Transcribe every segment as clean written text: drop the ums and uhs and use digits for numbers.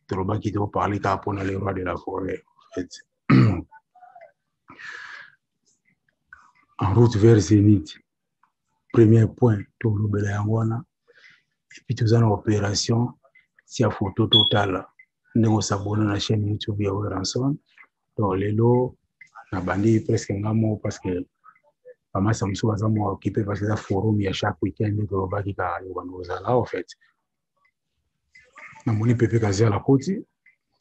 Toloba qui doit parler pour les rois de la forêt. En fait. En route vers Zénith, premier point, Tolobela Yangwana. Et puis, tout ça, l'opération, c'est la photo totale. Nous s'abonner à la chaîne YouTube de Ranson. Donc, les lots, on a bandé presque un mois parce que Pama Samsou a occupé parce que c'est un forum, il y a chaque week-end, Toloba qui a là, en fait. On a mon Pépé Kazé à la côte.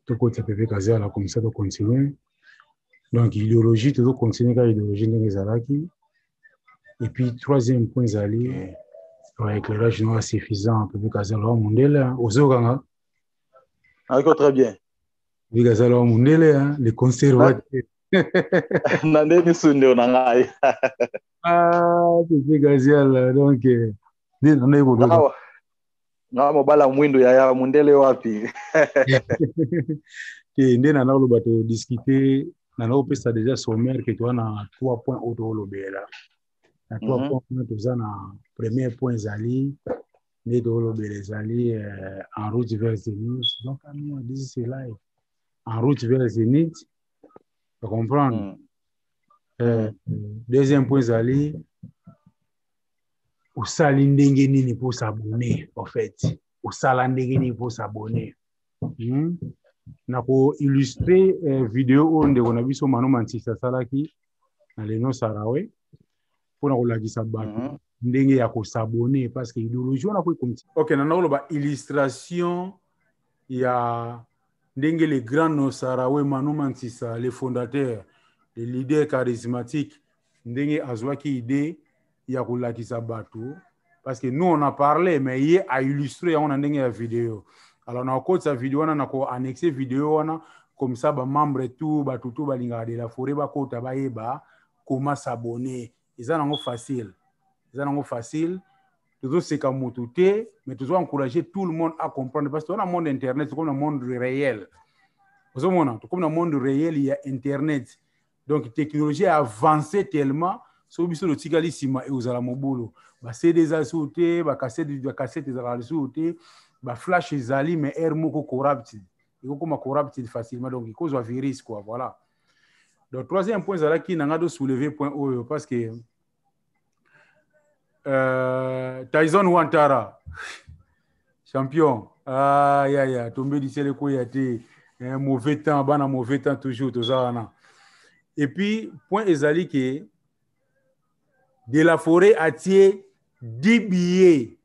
Tout côté Pépé Kazé à la comme ça, de continuer. Donc, l'idéologie, toujours continuer avec l'idéologie de Nezalaki. Et puis, troisième point, Zali, l'éclairage non suffisant, Pépé Kazé à la Mondele, aux Oganga. Encore très bien. Pépé Kazé à la Mondele, les conservateurs. Nandeni Sunde Onangai. Ah, Pépé Kazé à la, donc, on est au na mobala mwindo ya mundele wapi que nde na lo bato discuter na lo pesa déjà sommaire que tu as na 3 points auto lo bela na 3 points tu as na premier point zali ne do lo bela zali en route vers Zénith donc nous on dit c'est live en route vers Zénith tu comprends deuxième point zali usali ndenge nini pour s'abonner en fait usala ndenge nini pour s'abonner na ko illustrer vidéo onde on biso mano mantisa salaki na leno sarawe pour na kolakisa bato ndenge ya ko s'abonner parce que idéologie on a ko continue. OK na nakoloba illustration ya ndenge les grands no sarawe mano mantisa les fondateurs les leaders charismatiques ndenge azwaki idée ya kolakisa bato parce que nous on a parlé mais il a illustré on a ndenge ya vidéo. Alors na côté sa vidéo on a ko annexer vidéo on a comme ça ba membre tout ba tutu ba linga de la forêt ba kota ba yeba comment s'abonner. Ils ont facile. Ils ont facile. Toujours c'est comme mututé mais toujours encourager tout le monde à comprendre parce que on a monde internet c'est comme un monde réel. Vous savez comme un monde réel il y a internet. Donc technologie a avancé tellement so biso lo tikali sima e uzala mobulu ba CD za sauté ba cassette za sauté ba flash ezali mais air moko corrupt il faut comme corrupt facilement donc il cause un virus quoi voilà. Donc troisième point zala qui nanga do soulever point oyo parce que Tyson Wantara champion ya tombé du ciel ko yate mauvais temps bana mauvais temps toujours tout ça na et puis point ezali que de la forêt a tiré 10 billets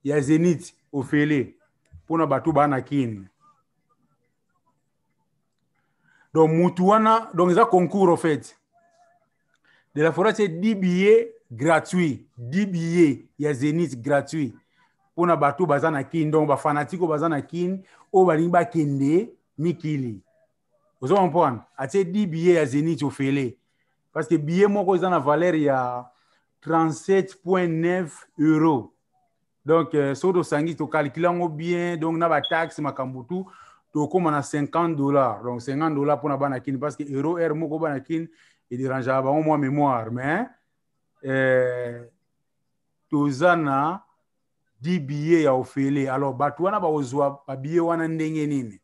il y a Zénith au Félé pour na batu bana kin donc mutuana donc ça concours en fait de la forêt c'est 10 billets gratuits 10 billets il y a Zénith gratuit pour na batu bazana kin donc ba fanatiko bazana kin o balimba kende mikili vous comprenez a tiré 10 billets il y a Zénith au Félé parce que billet moko za na valeur il y a 37,9 €. Donc, si on calcule bien, donc, on a taxe, makambutu, donc, on a $50. Donc, $50 pour la banakin, parce que euro, moko banakin, il dérange à moi mémoire, mais, tozana, 10 billets à offrir. Alors, batuana ba ozwa, ba billet wana ndenge nini.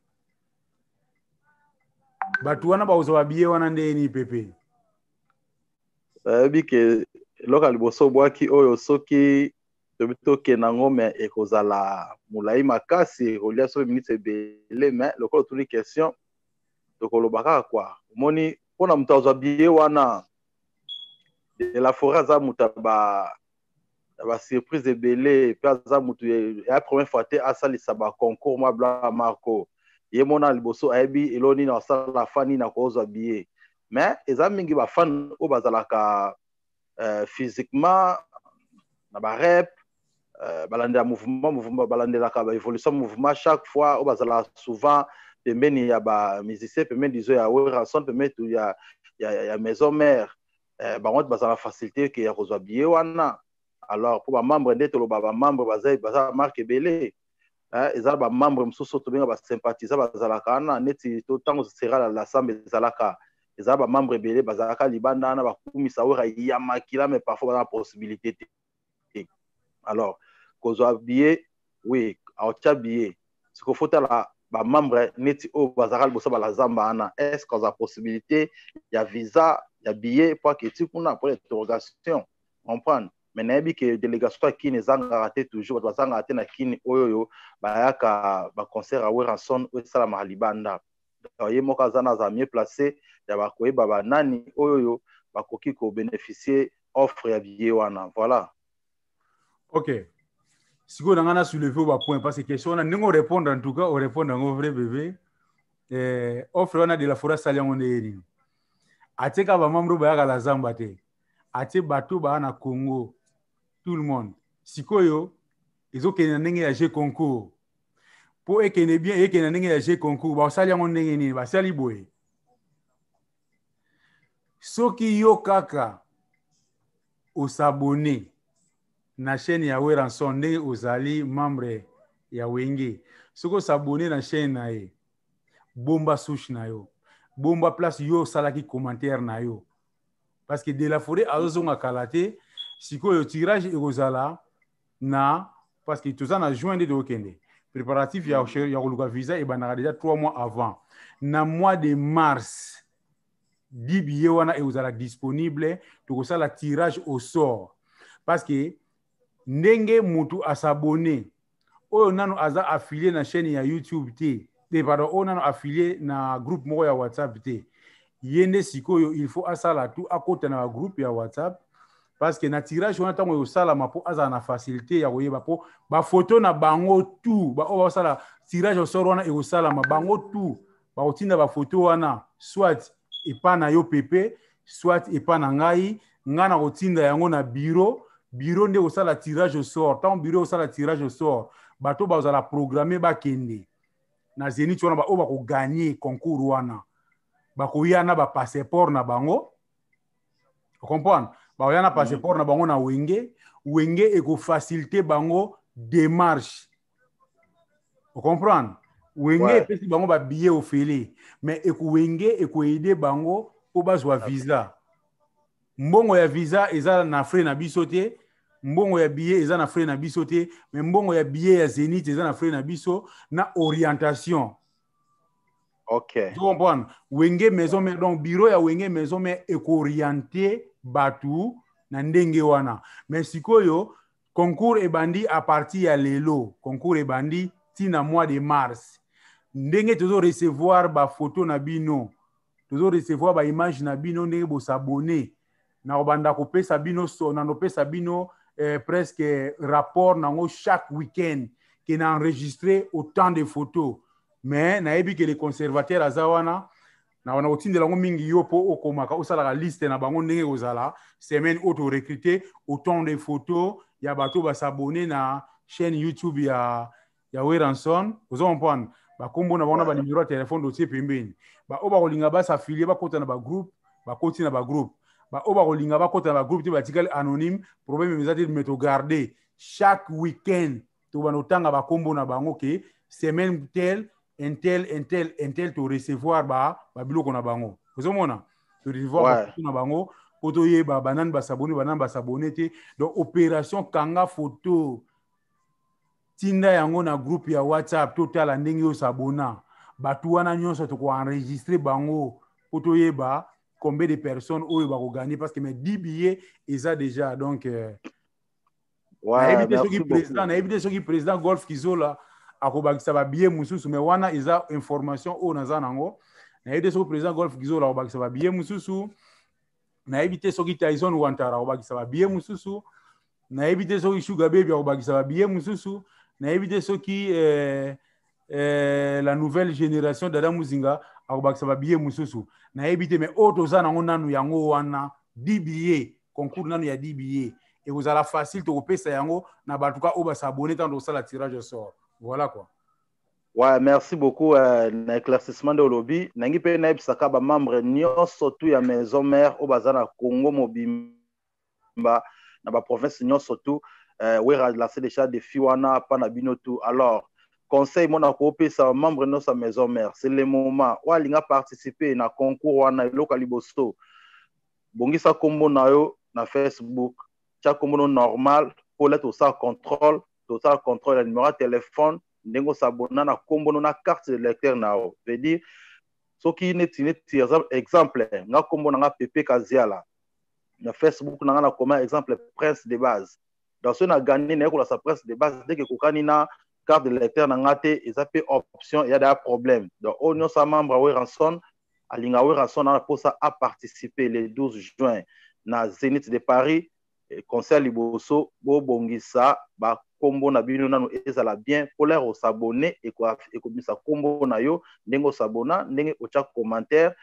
Batuana ba ozwa billet wana ndenge nini, Pepe. Bike, local boso boaki oyo soki tobitoke nango me ekozala mulai makasi kolia so minute ebele mais lokolo tuli question tokolobaka kwa moni pona mutu azwa billet wana de la forêt aza mutu ba surprise ebele pe aza mutu ya première fois te asalisa ba concours ma bla marco ye mona liboso ayebi eloni na sala fani na kozwa billet mais eza mingi ba fan o bazalaka physiquement na ba rep balandela mouvement balandela ka ba évolution mouvement chaque fois o bazala souvent pembeni ya ba musicien pembeni dizo ya Ranson pembeni tu ya maison mère bango bazala facilité que ya kozwa billet wana alors pour ba membre ndeto lo ba membre baza marque belé ezala ba membre msusu to benga ba sympathisant bazala kana neti to tango sera l'assemblée ezalaka ezala ba membre belé bazalaka libanda na ba kumisa ora ya makila mais parfois la possibilité. Alors kozwa billet oui aotia billet ce qu'il faut la ba membre neti o bazakal boso bala zamba ana est-ce qu'on a possibilité il y a visa il y a billet pour que tu kuna pour l'interrogation comprendre mais nayebi que délégation à kini zanga raté toujours bazanga raté na kini oyoyo bayaka ba concert à Weranson o sala malibanda ye moka zana za mieux placé ya ba koyeba ba nani oyoyo bakoki ko bénéficier offre ya billet wana voilà. OK. Si vous avez soulevé un point, parce que question, on a répondre en tout cas, on répond en vrai bébé. Offre on a de la forêt salia on est. Ateka ba mamro ba ya la zamba te. Ate bateau ba na Congo. Tout le monde. Sikoyo, ils ont qu'un n'engé à jouer concours. Pour eux qui n'est bien et qui n'engé à jouer concours, ba salia on est ni, ba sali boy. Soki yo kaka au s'abonner. Na chaîne ya Weranson ndenge ozali membre ya wenge soko s'abonner na chaîne na ye bomba souche na yo bomba place yo salaki commentaire na yo parce que de la forêt azonga kalate sikoyo tirage ekozala na parce que tout ça na juin de okende préparatif ya koluka visa et banaka déjà 3 mois avant na mois de mars 10 billets wana ekozala disponible tokosala tirage au sort parce que ndenge mutu asabone oyo nano aza affilié na chaîne ya YouTube te pardon oyo nano affilié na groupe moko ya WhatsApp te yende sikoyo il faut asala tout akota na groupe ya WhatsApp parce que na tirage wana tango yosala mapo aza na facilité ya koyeba po ba photo na bango tout ba oyo basala tirage au sort wana ekosala ma bango tout ba otinda ba photo wana soit epa na yo pepe soit epa na ngai ngana kotinda yango na bureau nde osala tirage au sort tant bureau osala tirage au sort bato bazala programmer bakende na Zénith wana ba o ba ko gagner concours wana ba ko yana ba passeport na bango vous comprenez ba yana passeport na bango na wenge e ko faciliter bango démarche vous comprenez wenge pesi bango ba billet au félé mais e ko wenge e ko aider bango po bazwa visa mbongo ya visa eza na frais na biso te mbongo ya billet eza na frais na biso te mais mbongo ya billet ya Zénith eza na frais na biso na orientation. OK. Tu comprends? Wenge maison mère donc bureau ya wenge maison mère éco-orienté batu na ndenge wana. Mais sikoyo concours ebandi à partir ya lelo, concours ebandi tina mois de mars. Ndenge tozo recevoir ba photo na bino, tozo recevoir ba image na bino ndenge bo s'abonner. Na obanda ko pesa bino so na no pesa bino presque rapport nango chaque week-end qui n'a enregistré autant de photos mais na yebi que les conservateurs azawana na wana otindela ngo mingi yo po okomaka osala la liste na bango ndenge ozala semaine auto recruter autant de photos ya bato ba s'abonner na chaîne YouTube ya Weranson vous comprendre ba kombo na bona ba numéro de téléphone dossier pembeni ba oba kolinga ba s'affilier ba kota na ba groupe ba koti na ba groupe ba oba kolinga ba kota na ba groupe te ba tikali anonyme problème ezati meto garder chaque week-end to banotanga ba kombo na bango ke semaine tel to recevoir ba biloko na bango ozomona to recevoir na bango poto yeba banane ba s'abonner te donc opération kanga photo tinda yango na groupe ya WhatsApp total ndenge yo s'abona batu wana nyonso to ko enregistrer bango poto yeba combien de personnes oyo ba ko gagner parce que mes 10 billets eza déjà donc ouais na éviter ce qui président Golf Kizola akobakisa ba billet mususu mais wana eza information o naza nango na éviter ce que président Golf Kizola akobakisa ba billet mususu na éviter ce qui Tyson Wantara akobakisa ba billet mususu na éviter ce qui Sugar Baby akobakisa ba billet mususu na éviter ce qui la nouvelle génération d'Adam Muzinga akobakisa ba billet mususu na éviter mais auto za nango nanu yango wana 10 billets concours nanu ya 10 billets et vous allez facile to kopesa yango na batuka oba s'abonner tant au sala tirage au sort voilà quoi. Ouais, merci beaucoup na éclaircissement de lobby nangi pe na ebisaka ba membre nyonso tu ya maison mère o bazana Congo mobimba na ba province nyonso tu wera lancer déjà défi wana pa na bino tu alors conseil mona ko pesa membre no sa maison mère c'est le moment wa linga participer na concours wana loka liboso bongisa kombo na yo na Facebook cha kombo normal pour être au contrôle total contrôle le numéro de téléphone ndenge s'abonner na kombo na carte de lecteur na yo. Veut dire soki neti exemple nga kombo na Pepe Kaziala na Facebook na na comment exemple Prince de base. Dans ce na gagné na ko sa Prince de base dès que kokani na carte de lecteur na ngate et ça peut option il y a des problèmes. Donc on sa membre à ranson alinga ranson na pour ça à participer le 12 juin na Zénith de Paris concert liboso bo bongisa ba kombo na bino nanu ezala bien pour leur s'abonner et quoi et comme ça kombo na yo ndenge s'abonna ndenge ocha commentaire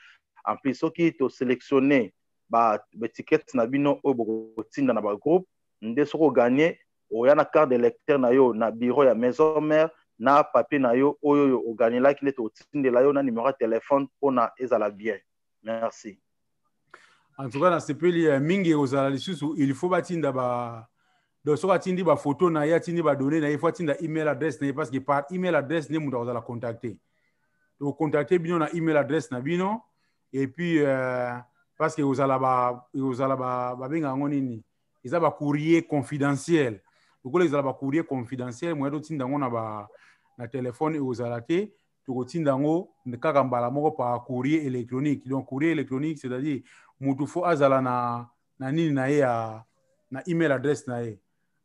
en plus soki to sélectionner ba étiquette na bino o boko tinda na ba groupe nde soko gagner oya na carte de lecteur na yo na bureau ya maison mère na papier na yo oyo o gagner là qu'il est au tindela yo na numéro de téléphone pona ezala bien. Merci. En tout cas, dans ce pays, mingi ozala lisusu, il faut batinda ba donc so batindi ba photo na ya tindi ba donner na il faut tinda email adresse na parce que par email adresse ne muta ozala contacter. Donc contacter bino na email adresse na bino et puis parce que ozala ba benga ngonini. Ils ont ba courrier confidentiel. Donc les ozala ba courrier confidentiel, moi to tinda ngona ba na téléphone et ozala te to tinda ngo kaka mbala moko par courrier électronique. Donc courrier électronique c'est-à-dire mutu fo azala na nini na ya na email adresse na ye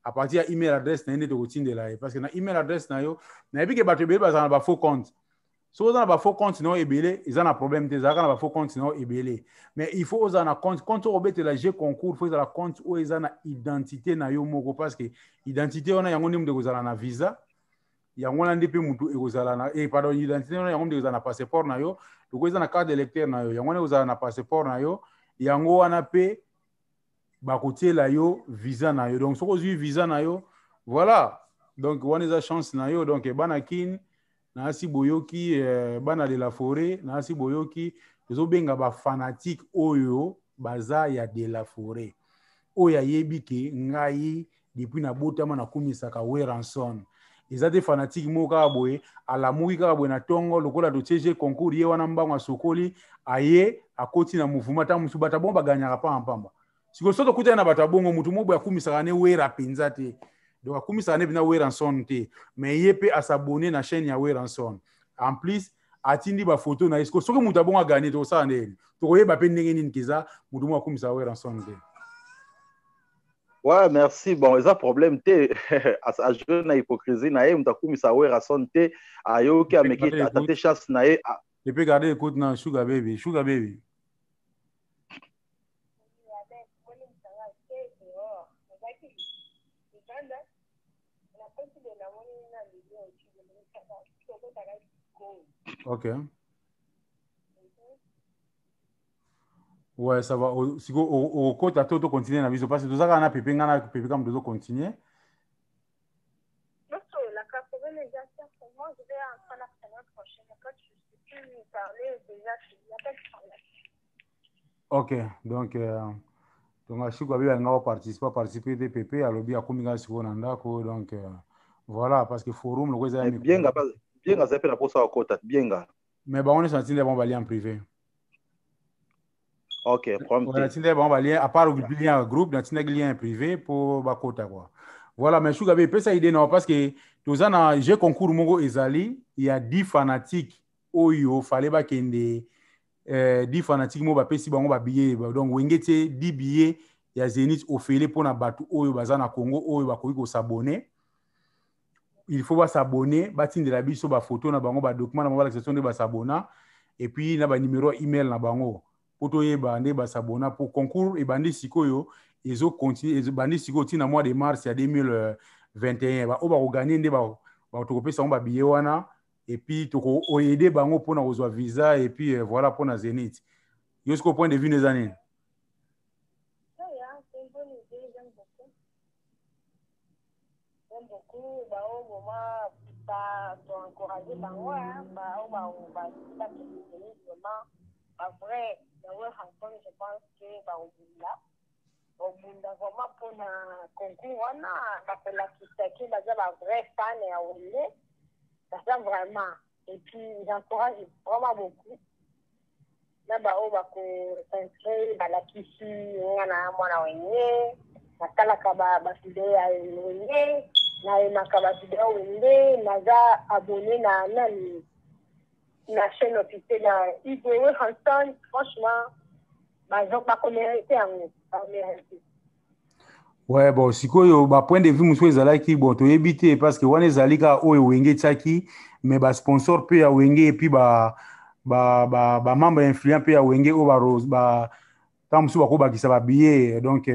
à partir de email adresse na ye to kotindela ye parce que na email adresse na yo na yebi ke bato ebele bazala na ba faux compte so oza na ba faux compte no ebele eza na problème te ezalaka na ba faux compte no ebele mais il faut oza na compte obetela G concours faut ezala compte oyo eza na identité na yo moko parce que identité wana yango nde mutu ekozala na visa yango wana nde mpe mutu ekozala na pardon identité wana yango nde ekozala na passeport na yo loko eza na carte de lecteur na yo yango wana ekozala na passeport na yo yango wana pe bakotiela yo visa na yo donc soko ozwi visa na yo voilà donc wana eza chance na yo donc bana kin na asi boyoki bana de la forêt na asi boyoki tozobenga ba fanatique oyo baza ya de la forêt oyo ayebi ke ngai depuis na botama na kumisaka Weranson eza te fanatique moko kaka boye alamuki kaka boye na tongo lokola totie concours ye wana mbango asokoli aye akoti na mouvement ta musu bata bon baganyaka pa mpamba siko soto kutana na bata bongo mutu mobo akumisaka ne wera penza te donc akumisaka ne bina Weranson te mais ye pe asabonner na chaîne ya Weranson en plus atindi ba photo na siko soki mutu abonga gagner to sa ndeni to koyeba pe ndenge nini kiza mutu mo akumisaka Weranson te. Ouais, merci. Bon, il y a un problème. À jouer na hypocrisie, na ye, m'takoumi sa Weranson te, ayo ki ameki atate chance na ye. Tu peux garder écoute na Sugar Baby, Sugar Baby. Ok. Ouais, ça va. Si au côté à tout continuer na vision parce que tout ça on a pépé ngana pépé comme deux continuer. La carbonalisation pour moi je vais en faire la semaine prochaine quand je suis plus parler déjà Ok, donc donc je suis bien participer de pépé à lobby à combien sur ndako donc voilà parce que forum le quoi bien ga zape na posa okota bien ga. Mais bon on est senti de bon aller en privé. Ok, on a tindé bon aller à part le lien groupe dans tindé lien privé pour bakota quoi. Voilà mais Sugar Baby peut ça idée non parce que tous ana j'ai concours mongo ezali il y a 10 fanatiques oyo fallait ba kende 10 fanatiques mo ba pesi bango ba billet donc wengete 10 billets ya Zénith ofele pona batu oyo baza na Congo oyo bakoki ko s'abonner. Il faut s'abonner batindela biso ba photo na bango ba document na bango la section de ba s'abonner et puis na ba numéro email na bango poto yeba nde ba s'abonner pour concours et bandi sikoyo ezo continuer ezo bandi sikoyo tina mois de mars ya 2021 ba oba ko gagner nde ba to kopesa ba billet wana et puis to ko aider bango pona kozwa visa et puis voilà pona Zénith. Jusqu'au point de vue des années. Beaucoup au moment pour encourager bango après je pense que au vraiment pour un concours on a la qui vrai fan et ça vraiment et puis j'encourage vraiment beaucoup là s'inscrire la kisi on a mwana wenye natalaka ba video ya wenye na makaba video wende naza abonné na chaîne officielle na Igwe Hanson. Franchement pas connaître en mérite. Ouais, bon, sikoyo ba point de vue muso ezalaki bon to éviter parce que wana ezalika oyo wenge tsaki mais ba sponsor pe ya wenge et puis ba membre influent pe ya wenge o ba rose ba tamusu ba ko bakisa ba billet donc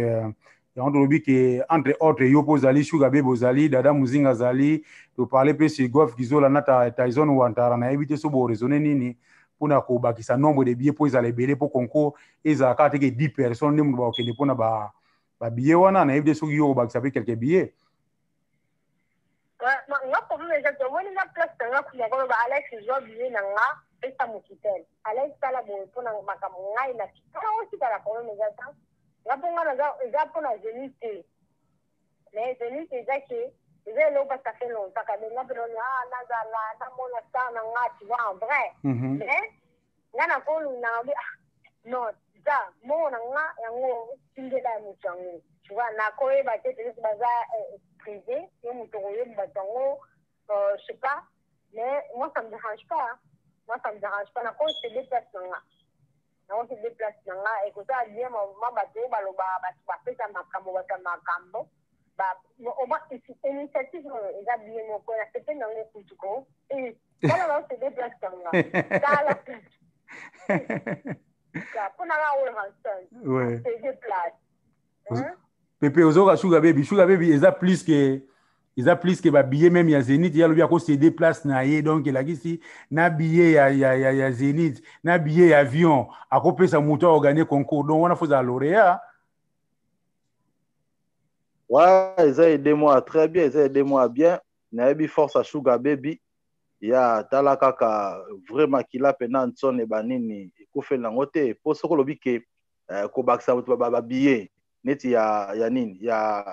on lobi que entre autres yo pozali Sugar Baby bozali Dada Muzinga zali to parler pe sur Golf Gizola na Tyson Wantara na éviter so bo raisonner nini pona ko bakisa nombre de billets pour ezala belé pour concours ezaka te que 10 personnes ne mu ba okende pona ba billet wana na éviter so yo bakisa pe quelques billets. Ouais, moi problème exactement moi na place tanga kuya ko ba Alex zo billet na nga pesa mukitel Alex tala bo pona makambo ngai na kitao aussi tala problème exactement ngaponga na pona Zenith mais Zenith exactement j'ai l'eau parce que ça fait longtemps quand même nazala na mona sana nga tu vois en vrai mais ngana ko na non ça mona nga yango singela mutango tu vois na ko e ba tete baza privé et mutoye batango je sais pas mais moi ça me dérange pas na ko se déplace nga na ko se déplace nga et que ça bien ma bato baloba ba pesa makambo ba on va initiative eza bien moko na c'est dans le kutuko et voilà là se déplace nga ça la pour na la Hanson ouais se déplace Pepe ozoka Sugar Baby eza plus que ba billet même ya Zenith ya lobi ko se déplace na ye donc il a ici na billet ya Zenith na billet ya avion akopesa muto a gagner concours donc on a fait lauréat. Ouais, ils ont aidé moi très bien, ils ont aidé moi bien. Naebi force à Sugar Baby. Ya talaka ka vraiment kila pena ntsone banini ikufe na ngote po soko lobi ke ko baksa ba billet neti ya nini ya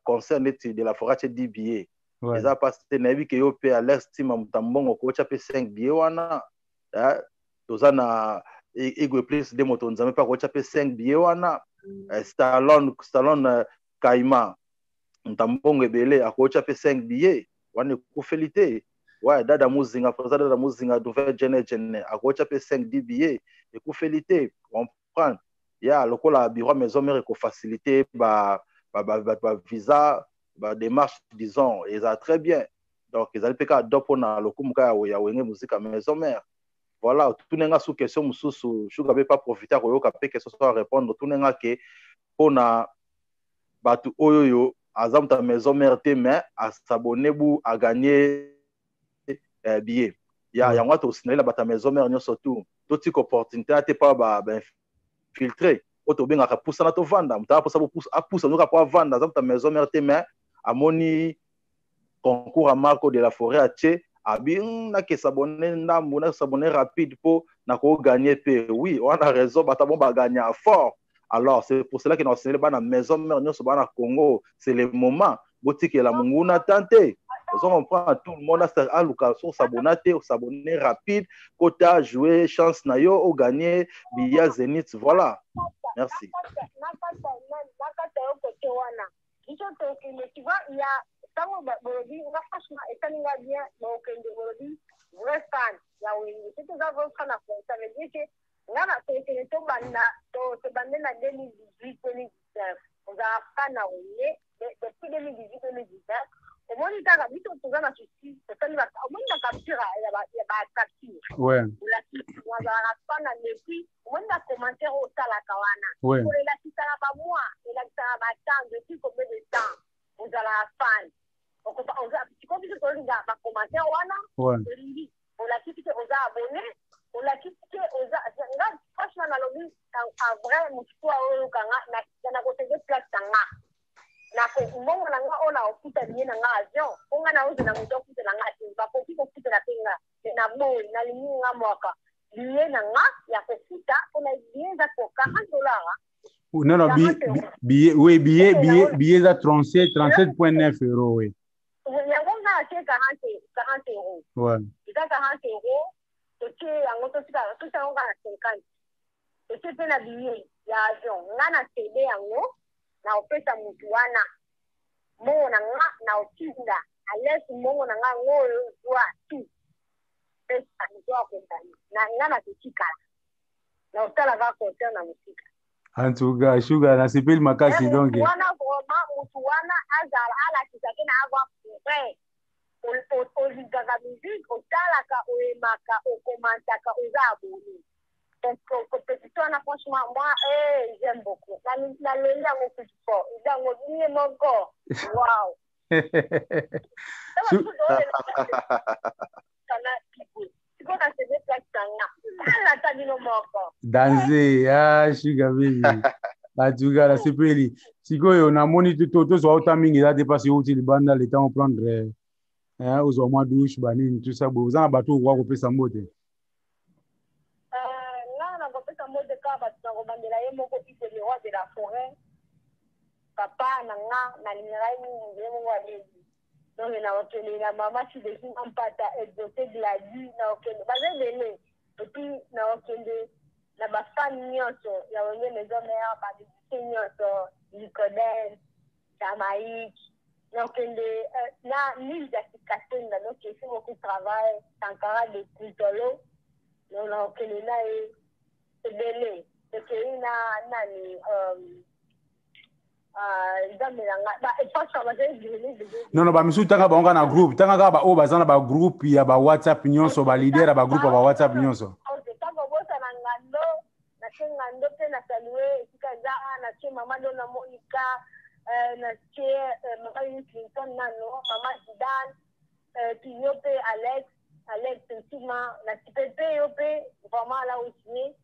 concert neti de la forate 10 billets. Ouais. Eza passé naebi ke yo pe Alex Tima mutambongo ko cha pe 5 billets wana. Tozana Igwe Place de moto nzame pa ko cha pe 5 billets wana. Stallone Kaima mutambongo ebele akocha pe 5 billets wana kufelite. Ouais, Dada Muzinga, président Dada Muzinga, nouvelle Gene, à Gocha pe 5-10 billets, et qu'on fait on prend. Il y a le la bureau maison mère qui facilité, visa, démarche, disons, et ça très bien. Donc, ils allaient pas d'opona, le kumka, ou ya wenge musique à maison mère. Voilà, tout n'est pas sous question, moussou, je n'avais pas profité à Royo, qu'après que ce soit répondre, tout n'est pas que, on a, batu oyoyo, à ta maison mère, mais à s'abonner, à gagner, billet ya yango to sinela bata maison mère nyoso tout toti opportunité ate pa ba filtrer auto benga ka poussa na to vanda mta posa bo poussa no ka pa vanda za ta maison mère te mais amoni concours à Marco de la Forêt ache abi na ke s'abonner ndambo na s'abonner rapide po na ko gagner pe oui on a raison bata bon ba gagner fort alors c'est pour cela que nous sinela ba na maison mère nyoso ba na Congo c'est le moment botiki la munguna tante. On prend tout le monde à l'occasion s'abonner rapide, quota jouer, chance nayo ou gagner billet Zenith, voilà. Merci. Tu vois, il y a franchement, et ça nous va bien, donc vrai fan, il y a oui, c'est tout ça ça veut dire que là, c'est to bandé na 2018 2019, on a fan à oui, depuis 2018 2019. Au moins, il y a un peu de soucis. C'est ça, il y a un capture, il y a un capture. Ouais. Ou la capture, on va la prendre depuis. Au moins, il y a un commentaire au Salakawana. Ouais. Pour la qui sera pas moi, et la qui sera pas temps, depuis combien de temps, vous allez la fan. On a, tu comprends que tu as un commentaire, Wana? Ouais. On l'a quitté, on a abonné. On l'a quitté, on a. Franchement, dans le but, un vrai moutou à eux, on a côté de place, na ko mbongo na nga ona okuta bien na nga avion onga na uze na muto okuta na nga timba ko kiko okuta na pinga na boy na limunga mwaka bien na nga ya kofuta ona bien za ko $40. Non, billet za 37.9 euros, oui. Yango na acheter 40 euros. Ouais. Ika 40 euros, toke yango to sa onga na 50. Toke na billet ya avion, nga na CD yango na opesa mutu wana mongo na nga na otinda alesi mongo na nga ngoyo zwa ti pesa nzwa kontani na nga na kutikala na otala ka concert na musika en tout cas Sugar na sipeli makasi donc wana vraiment mutu wana azala ala kisake na avoir vrai oligaka musique otalaka oyemaka okomantaka oza abonné donc compétition wana franchement moi j'aime beaucoup nalengi yango plus fort yango bine moko wow danse Sugar baby atuka na sipeli sikoyo namoni tozwa uta mingi eza te mpasi outi libanda le temps prendre ozwa mwa douche banini tout ça boye oza na bato okwa kopesa mbote nga na kopesa mbote kaka bato na kobandela ye moko ise le roi de la forêt papa na nga nalingaka ye mingi ye moko abezi donc naokende na mama sideki mpata exaucé gladi naokende baza ebele epuis naokende na bafane nyonso ya wenge maison mare bamusicien nyonso Nicodème Jamaïque naokende na Nil Jasikasenga donc il fait beaucoup de travail Sankara de Kutolo donc naokende na ye ebele tokei na nani non bamisu tanga bango na groupe tanga kaka baoyo baza na bagroupe ya bawhatsapp nyonso balider ya bagroupe ya bawhatsapp nyonso tanga obosana ngando natie ngando mpe na salue esika eza natie mama do na monika natie mama Uni Clinton nano mama Zidane puis yo mpe Alex effectivement natie mpe yo mpe vraiment là aussi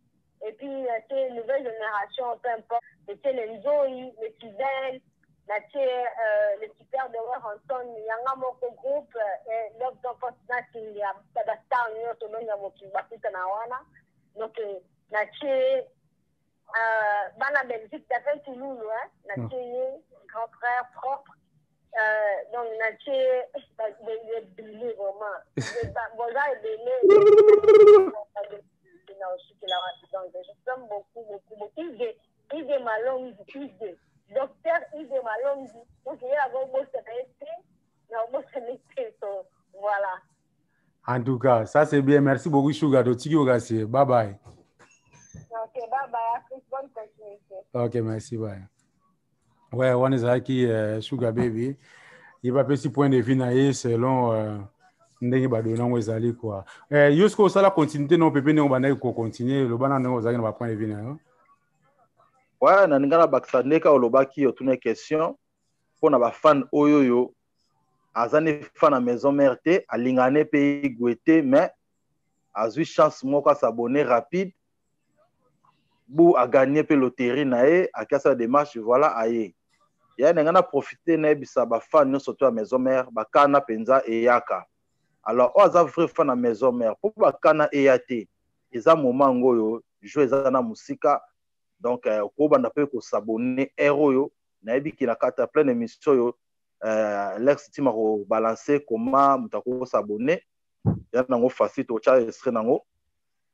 et puis natie nouvelle génération peu importe natie le Nzoi le Fidèle natie le super de Hanson yanga moko groupe love don't post nothing ya bastar nyonso ndonga mokili bafika na wana donc natie bana Belgique d'afin Toulouse natie grand frère propre donc natie belé vraiment boza ebele donc je t'aime beaucoup Ide Malongi docteur Ide Malongi donc il y a voilà. En tout cas, ça c'est bien. Merci beaucoup, Sugar. Bye bye. Ok, bye bye. Bonne continuité. Ok, merci. Bye. Ouais, on est aquí, Sugar Baby. Il va passer point de vue selon ndenge badona ngo ezali quoi. Yosko sala continuité non pepe ndenge bana ko continuer le bana ndenge ozali na point de vue na yo. Ouais, na ngala bakisandeka olobaki otuna question pona ba fan oyoyo azane fan à maison mère te alingane pe gwete mais azui chance moko à s'abonner rapide bu a gagner pe loterie na e akasa démarche voilà aye ya ngana profiter na bisa ba fan no surtout à maison mère bakana penza e yaka alors oza vrai fan à maison mère pour bakana e yate eza moment ngoyo jouer eza na musika donc ko banda pe ko s'abonner héros na ebiki na kata plein émission yo l'ex team ko balancer comment mutako s'abonner ya nango facile to cha extrait nango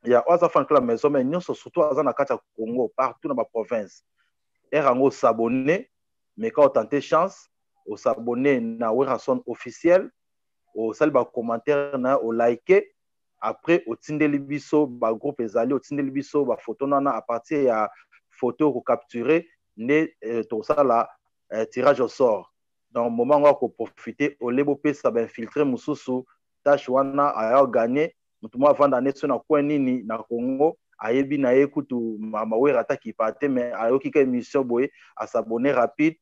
ya oza fan club maison mais nyonso surtout aza na kata Congo partout dans ma province erango s'abonner mais quand tenter chance au s'abonner na Werason officiel au sal ba commentaire na au liker après au tindeli biso ba groupe ezali au tindeli biso ba photo nana à partir ya photo ko capturer né tout ça là tirage au sort dans moment où on profiter au lebo pe ça ba infiltrer mususu tâche wana a gagner mutu mo avant d'année na coin nini na Congo ayebi na ekutu mama wera taki pate mais ayoki ka émission boye à s'abonner rapide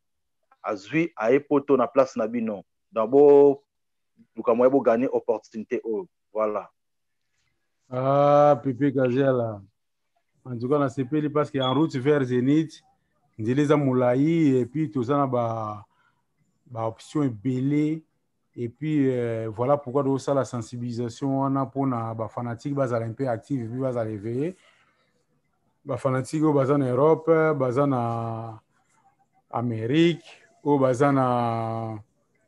azui a poto na place na bino d'abord lukamwe bo gagner opportunité voilà. Ah Pepe Gazela. En tout cas, on s'appelle parce qu'en route vers Zénith, nous les moulaï et puis tout ça, bah option est belée. Et puis voilà pourquoi nous ça la sensibilisation on a pour na bah fanatique bas un peu active et puis bas réveiller. Bah fanatique au bas en Europe, bas en Amérique, au bas en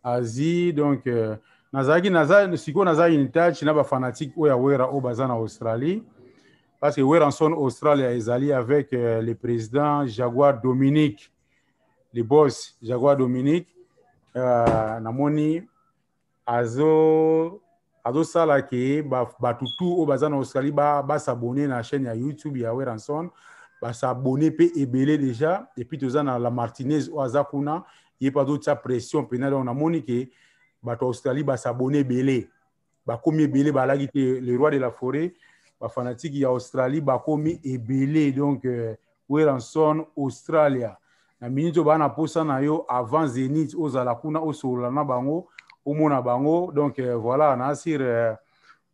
Asie donc nazaki siko nazaki une tâche na ba fanatique au ya wera au bas en Australie. Parce que Weranson Australie est allé avec le président Jaguar Dominique, le boss Jaguar Dominique. namoni azosala ke batutu oyo baza na Australie basabone na chaîne ya YouTube ya Weranson basabone pe ebele déjà et puis toza na la Martinez oyo aza kuna ye pa dotia pression pena donc namoni ke bato Australie basabone ebele bakomi ebele balaki te le roi de la forêt bafanatiki ya Australie bakomi ebele donc Weranson Australia na minute oyo bana posa na yo avant Zénith ozala kuna osolola na bango omona bango donc voilà na asir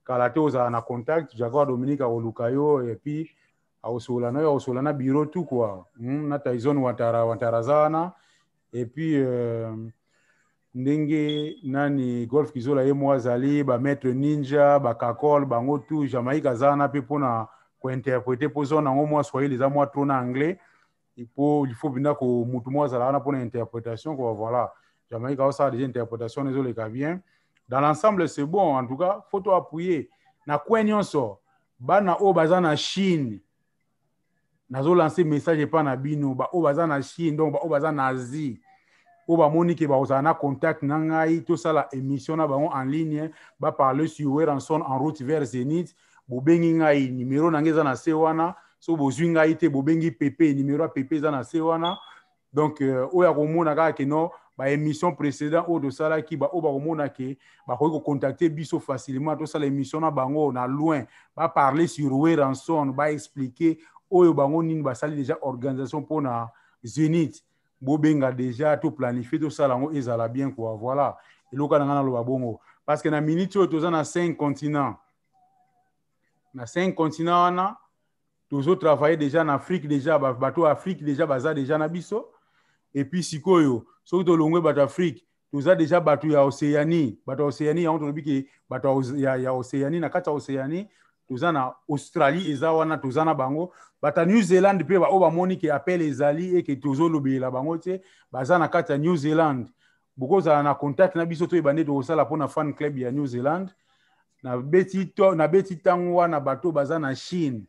kalate ozala na contact Jaguar Dominique akoluka yo et puis aosola na yo aosola na bureau tout quoi na Tyson Wantara zana et puis ndenge nani Golf Kizola ye mo azali ba maître ninja ba kakol bango tout Jamaïque zana pe pona ko interpréter pozo na ngo mo swahili za mo trop na anglais il faut bien que mutu mo azala na pona interprétation quoi voilà Jamaïque a aussi des interprétations les bien dans l'ensemble c'est bon en tout cas faut toi appuyer na kwenyonso bana o bazana Chine nazo lancer message pas na bino ba o bazana Chine donc ba o bazana Asie o ba moni ke ba ozana contact na ngai to sala émission na bango en ligne ba parler sur Weranson en route vers Zénith bo bengi ngai numéro na ngeza na se wana so bo zwi ngai te bo bengi PP numéro PP za na se wana donc o ya komona ka ke no ba émission précédent o de sala ki ba o ba komona ke ba ko contacter biso facilement to sala émission na bango na loin ba parler sur Weranson ba expliquer oyo bango nini ba sali déjà organisation pour na Zénith bobenga déjà tout planifié tout ça lango ezala bien quoi voilà et loka na lo babongo parce que na minute oyo toza na 5 continents wana toujours travailler déjà en Afrique déjà bato Afrique déjà baza déjà na biso et puis sikoyo soki tolongwe bato Afrique toza déjà bato ya Océanie yango tolobi ke bato ya Océanie na kati ya Océanie toza na Australie eza wana toza na bango bata New Zealand pe ba o ba moni ke appel ezali et que tozo lobela bango te baza na kati ya New Zealand bokoza na contact na biso to ebande to sala pona fan club ya New Zealand na beti tango wana bato baza na Chine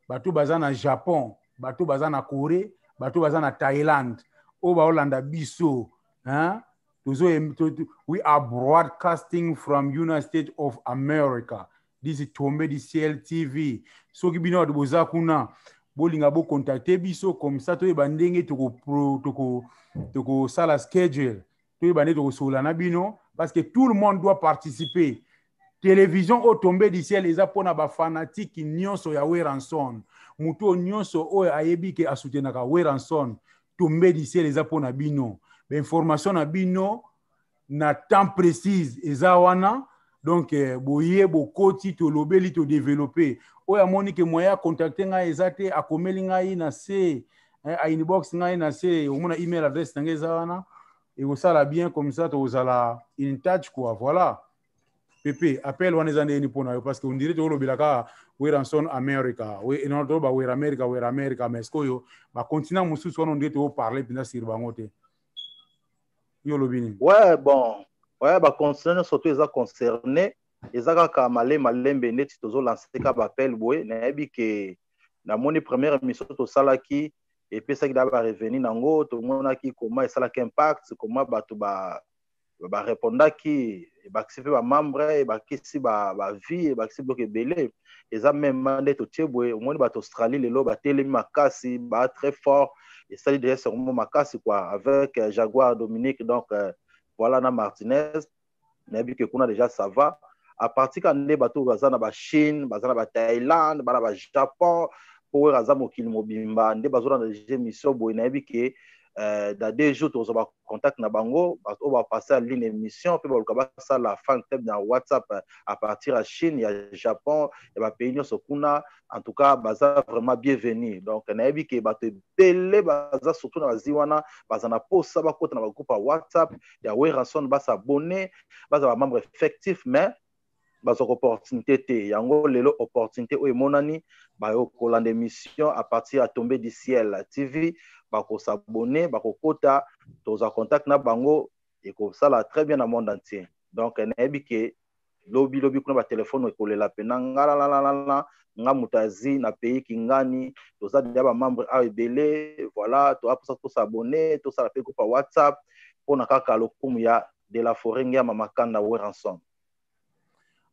bato baza na Japon bato baza na Corée bato baza na Thailand o ba Holanda biso hein tozo we are broadcasting from United States of America. This is Tombé du Ciel TV. So ki bino de boza kuna bolinga bo contacter biso comme ça to ebandenge toko sala schedule to ebande to sola na bino parce que tout le monde doit participer. Télévision au Tombé du Ciel eza pona ba fanatique nyonso ya Weranson. Muto nyonso o ayebi ke asutenaka Weranson. Tombé du Ciel eza pona bino. Ba information na bino na temps précise eza wana. Donc boye bokoti to lobeli to développer oya moni ke moya contacter ngai ezate akomeli ngai na se a inbox ngai na se omona email adresse ngeza wana et ça la bien comme ça to zala in touch quoi voilà Pepe appel wana ezande ni pona parce que on dirait to lobela ka Weranson America we non to ba we America mais koyo ba continent mususu on dirait to parler pina sur bangote yo lobini ouais bon ouais ba concerne surtout les concernés ezaka ka malembe neti tozo lancer ka ba appel boye na yebi ke na moni première émission to salaki et puis ça qui da ba revenir nango to mona ki comment ça la impact comment bato ba répondaki ba accepter ba membre et ba kisi ba vie et ba kisi bloquer belé eza même mandé to tieboye au moni bato Australie lelo ba telemi makasi ba très fort et ça déjà c'est vraiment makasi quoi avec Jaguar Dominique donc voilà na Martinez na bi que kuna déjà ça va à partir quand les bateaux bazana ba Chine bazana ba Thaïlande bana ba Japon pour raza mokili mobimba ndé bazona des émissions boy na bi que dans 2 jours to ba contact na bango bato ba passer à ligne émission puis ba ça la fan club dans WhatsApp à partir à Chine ya Japon et ba pays nyonso kuna en tout cas baza vraiment bienvenue donc na bi que bato belé baza surtout na ziwana bazana posa ba kota na ba groupe WhatsApp ya Weranson ba s'abonner baza ba membre effectif mais bazo opportunité te yango lelo opportunité o emonani ba yo kolanda émission à partir à Tombé du Ciel TV ba ko s'abonner ba ko kota toza contact na bango et ko sala très bien dans monde entier donc na yebi ke lobi kuna ba téléphone ko lela pena ngala nga mutazi na pays kingani toza déjà ba membre a ebele voilà to a pour s'abonner to sala pe ko pa WhatsApp pona kaka lokumu ya de la forêt ngia mamakanda Weranson.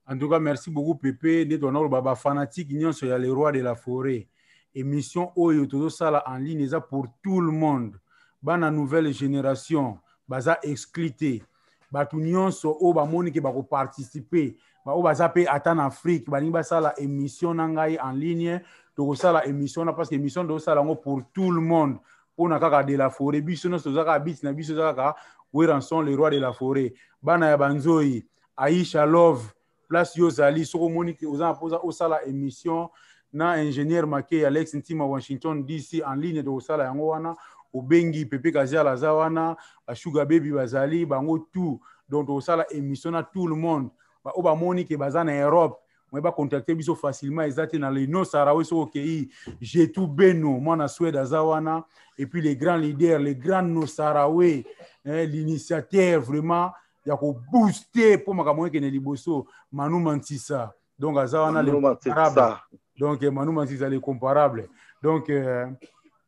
En tout cas, merci beaucoup Pépé. Nous avons baba fanatique nyonso ya le roi de la forêt. Émission oyo todo sala en ligne ça pour tout le monde. Bana nouvelle génération, baza exclité. Batu nyonso o ba moni ke ba ko participer. Ba o baza pe ata en Afrique, ba linga sala émission nangai en ligne, to sala émission na parce que émission do sala ngo pour tout le monde. Pona kaka de la forêt, biso no so zaka bit na biso zaka Weranson le roi de la forêt. Bana ya banzoi, Aisha Love place Yozali, soko monique aux imposants au sala émission, na ingénieur Maké Alex Ntima Washington DC en ligne de au sala yangoana, au Bengi Pepe Kazia Lazawana, à Sugar Baby Bazali, bango tout, donc au sala émission à tout le monde, ba oba monique bazan en Europe, moi ba contacter biso facilement exact dans les no sarawe so okei, j'ai tout beno, moi na Suède Azawana, et puis les grands leaders, les grands no sarawe, l'initiateur vraiment ya ko booster pour makambo ke ne liboso Manu Mantissa donc azawana le comparable donc Manu Mantissa le comparable donc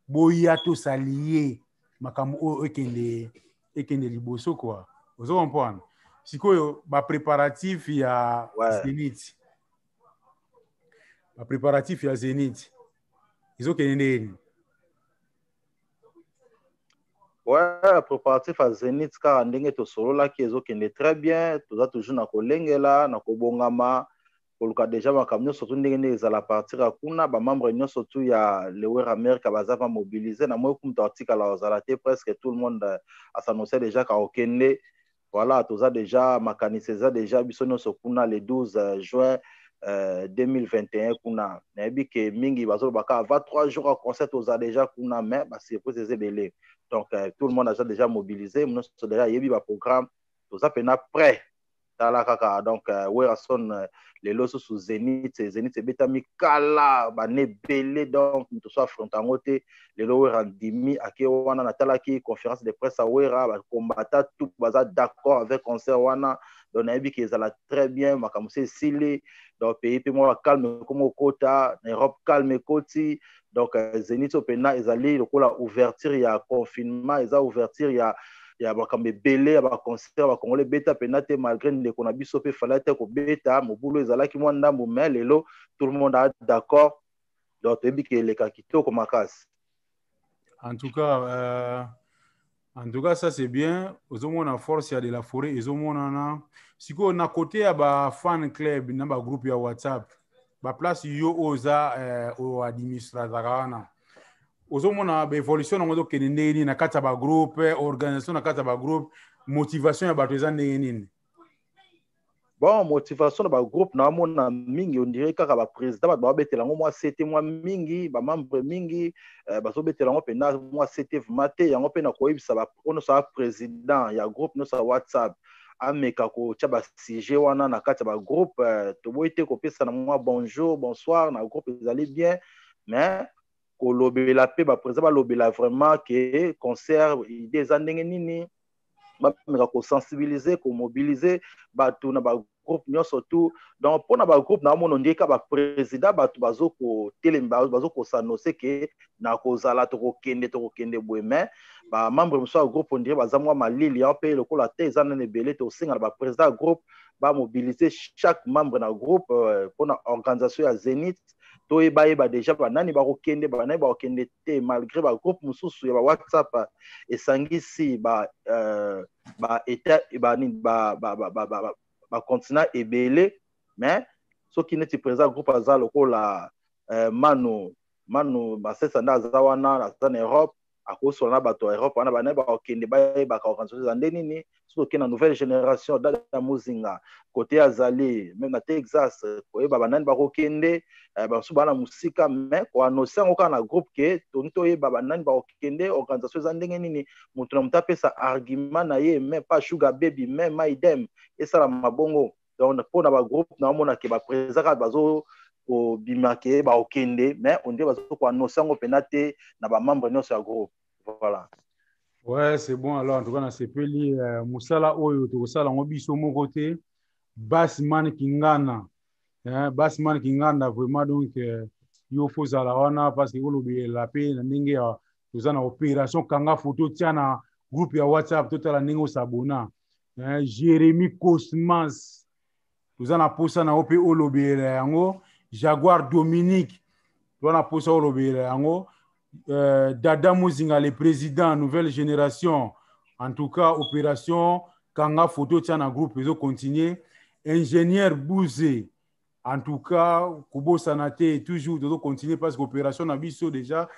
boya to s'allier makambo ekende liboso quoi vous comprenez sikoyo ba préparatif ya Zénith ba préparatif ya Zénith izo kende. Ouais, préparatif à Zénith car ndenge to solo là qui ezokende très bien, toza toujours na kolengela na kobongama koluka déjà makamyo surtout ndenge ezala partir kuna ba membre nyo surtout ya Lewer America baza va mobiliser na moi comme article la ozalate presque tout le monde a s'annoncer déjà ka okende voilà toza déjà makaniseza déjà biso nyo kuna le 12 juin 2021 kuna na yebi ke mingi bazolo baka 23 jours à concert oza déjà kuna mais ba surprise ezebele. Donc, tout le monde a déjà mobilisé. Nous avons déjà eu un programme. Tout ça, on prêt. Donc, Weranson, les lots sous Zénith, Zénith, c'est Betami Kala, Bané Belé. Donc, nous sommes affrontant côté. Les lots Werandimi, à qui on a Natalaki, conférence de presse à Wera, combattant tout, d'accord avec concert Wana. Donc, on a vu qu'ils allaient très bien. Makamoussé Sili. Donc, pays, puis moi, calme comme au Kota, Europe, calme Koti. Donc, Zénith Opena, ils allaient la ouverture, il y a confinement, il y a ouverture, il y a comme belé, il y a concert, il y a congolais bêta penate malgré qu'on a bisopé fallait être bêta, mon boulot ils allaient qui moi ndambo mais lelo tout le monde est d'accord. Donc, tu dis que les kakito comme casse. En tout cas, ça c'est bien. Aux hommes en force il y a de la forêt, ils ont na. Si on a côté à ba fan club, na ba groupe ya WhatsApp. Ba place yo oza au administrateur na ozomona ba évolution na ngozo kenende ni na kata ba groupe organisation na kata ba groupe motivation ya bato ezande nini. Bon, motivation ba groupe na mona mingi on dirait kaka ba président ba betela ngo moi c'était moi mingi ba membre mingi ba so betela ngo pena moi c'était maté yango pena ko ibisa ba ono sa président ya groupe no sa WhatsApp ameka ko tia ba sujet wana na kati ba groupe to boite ko pesa na moi bonjour bonsoir na groupe ezali bien mais ko lobela pe ba président ba lobela vraiment que concert des andenge nini ba meka ko sensibiliser ko mobiliser ba tout na ba groupe nyonso tout donc pour na ba groupe na mono ndika ba président ba bazo ko telemba bazo ko s'annoncer que na ko zala to ko kende boye mais ba membre muso groupe on dirait baza mwa malili ya pe le ko la te ezana ne belé to singa ba président groupe ba mobiliser chaque membre na groupe pour na organisation ya Zénith to e ba déjà ba nani ba ko kende ba nani ba ko kende te malgré ba groupe mususu ya ba WhatsApp esangisi ba état ba ni ba continent ebele mais ce qui n'est présent groupe aza lokola mano basesa nda zawana na Europe akoso na bato Europe wana bana ba okende ba organisation za ndenini soki na nouvelle génération da muzinga côté azali même na Texas ko ba banani ba okende ba su bana musika mais ko annoncer ngo kana groupe ke tonto ye ba banani ba okende organisation za ndenini mutu na mutape sa argument na ye mais pas Sugar Baby même Maidem et ça la mabongo donc pour na ba groupe na mona ke ba présaka bazo ko bimake ba okende mais on dit bazo ko annoncer ngo penate na ba membre nyonso ya groupe voilà. Ouais, c'est bon alors en tout cas na sepeli musala oyo to sala ngo biso mo côté Bassman Kingana Bassman Kingana vraiment donc yo faut zala wana parce que olobi la paix na ndenge ya tozana opération kanga photo tiana groupe ya WhatsApp totala ndenge osabona Jérémy Cosmas toza na posa na ope olobela yango Jaguar Dominique toza na posa olobela yango Dada Muzinga le président nouvelle génération en tout cas opération kanga photo tia na groupe ezo continuer ingénieur Bouzé en tout cas kobosana te toujours tozo continuer parce que opération na biso déjà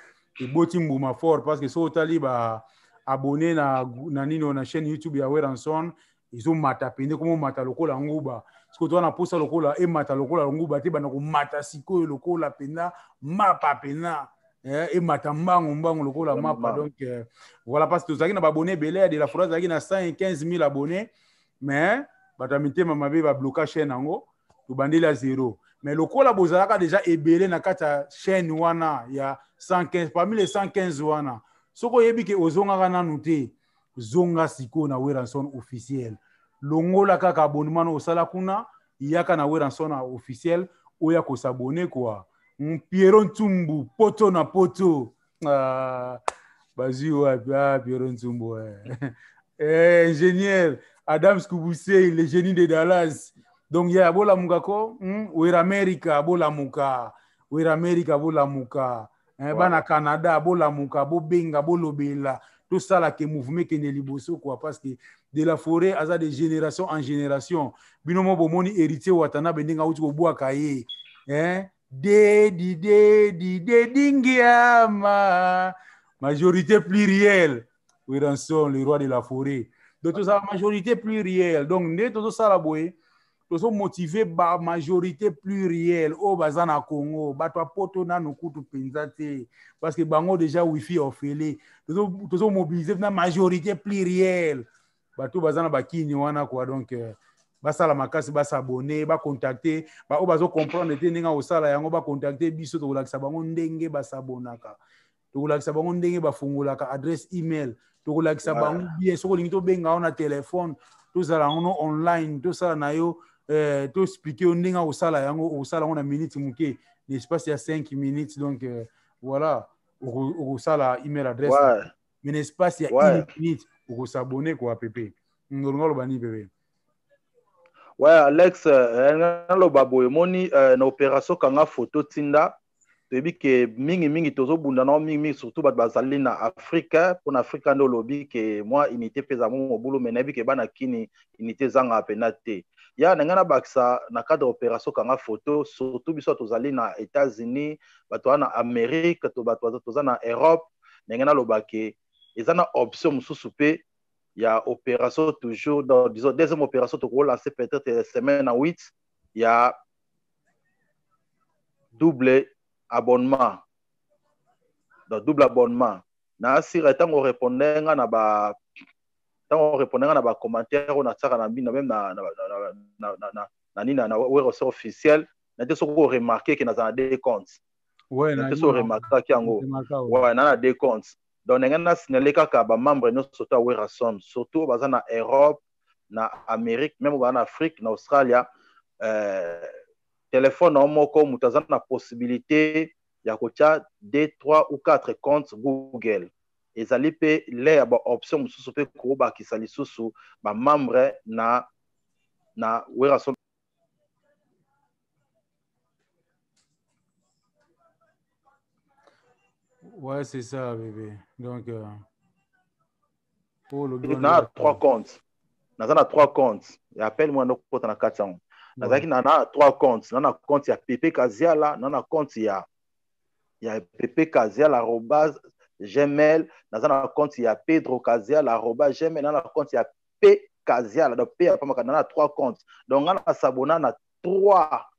eboti mbuma fort parce que so otali ba abonné na nino na chaîne YouTube ya Weranson izo mata pende komo mata lokola nguba parce que toi na posa lokola e mata lokola nguba te bana ko mata sikoyo lokola penda mapa pena et matambango mbango lokola mapa donc voilà parce que tozaki na abonnés belé de la fois zaki na 115 000 abonnés mais batamite mamabe ba bloquer chaîne yango to bandela zéro mais lokola bozalaka déjà ebelé na kata chaîne wana ya 115 parmi les 115 wana soko yebi ke ozonga nanu te zonga siko na Weranson officiel longola kaka abonnement osala kuna yaka na Weranson officiel oya ko s'abonner quoi Pierron Ntumbu poto na poto bazi wapi Pierron Ntumbu ingénieur Adam Skoubousei le génie de Dallas donc ya bola mukako Wera America bola muka Wera America bola muka bana Canada bola muka bo benga bolobela tout ça là que mouvement que ne liboso quoi parce que de la forêt aza de génération en génération binomo bomoni héritier watana bendenga uti ko boa kaye dingiama majorité plurielle Weranson le roi de la forêt donc tout ça majorité plurielle donc ne tout ça la boye tout ça motivé par majorité plurielle au bazana Congo bato poto na nokutu penzate parce que bango déjà wifi ofele tout ça mobiliser na majorité plurielle bato bazana bakini wana quoi donc basala makasi basabone bacontacter o bazo comprendre te ndenge osala yango bacontacter biso tokolakisa bango ndenge basabonaka tokolakisa bango ndenge bafungolaka adresse email tokolakisa bango bien soko lingi tobenga ona telefone tozala ngono online tosala na yo to expliquer ndenge osala yango osala ngona minute muke l'espace ya 5 minutes donc voilà osala email adresse mais l'espace ya 1 minute okosabone quoi pepe ngolo bani pepe. Ouais, Alex, naloba boye moni na opération kanga photo tinda toyebi ke mingi tozobunda na mingi surtout bato bazali na Afrique pona Afrique ndo lobi ke moi unité peza mo mobulu mais nayebi ke bana kini unité zanga pena te ya na ngana bakisa na cadre opération kanga photo surtout biso tozali na États-Unis bato na Amérique to bato tozana na Europe na ngana loba ke ezana option mususu pe il y a opération toujours dans disons deuxième opération to lancer peut-être semaine à 8 il y a double abonnement donc double abonnement na sira tango répondre na ba commentaire on a ça na bino même na website officiel na te soko remarquer que na des comptes na te soko remarquer yango ouais na des comptes donc ngana signaler kaka ba membre no soto Weranson surtout baza na Europe na Amérique même ba na Afrique na Australia téléphone en moko mutaza na possibilité ya kocha 2 3 ou 4 comptes Google ezali pe les ba option mususu pe ko ba kisali susu ba membre na Weranson. Ouais, c'est ça, bébé. Donc, pour le on a 3 comptes. On a 3 comptes. Et appelle-moi nos comptes na 400. On a 3 comptes. On a compte ya Pepe Kaziala, on a compte ya Pepe Kaziala @gmail, on a compte ya Pedro Kaziala @gmail, on a compte ya P Kaziala, donc P on a 3 comptes. Donc on a s'abonner na 3.